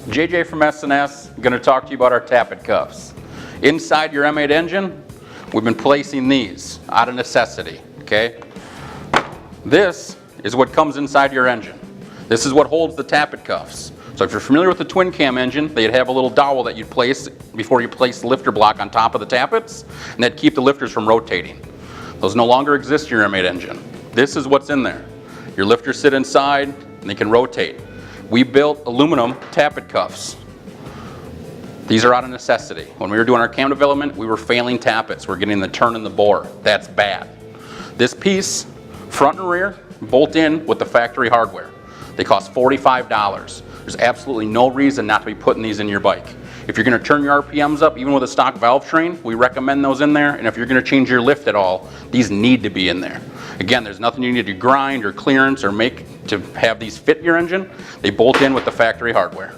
JJ from S&S, going to talk to you about our tappet cuffs. Inside your M8 engine, we've been placing these out of necessity, okay? This is what comes inside your engine. This is what holds the tappet cuffs. So if you're familiar with the twin cam engine, they'd have a little dowel that you'd place before you place the lifter block on top of the tappets, and that'd keep the lifters from rotating. Those no longer exist in your M8 engine. This is what's in there. Your lifters sit inside and they can rotate. We built aluminum tappet cuffs. These are out of necessity. When we were doing our cam development, we were failing tappets. We're getting the turn and the bore. That's bad. This piece, front and rear, bolt in with the factory hardware. They cost $45. There's absolutely no reason not to be putting these in your bike. If you're going to turn your RPMs up, even with a stock valve train, we recommend those in there. And if you're going to change your lift at all, these need to be in there. Again, there's nothing you need to grind or clearance or make to have these fit your engine. They bolt in with the factory hardware.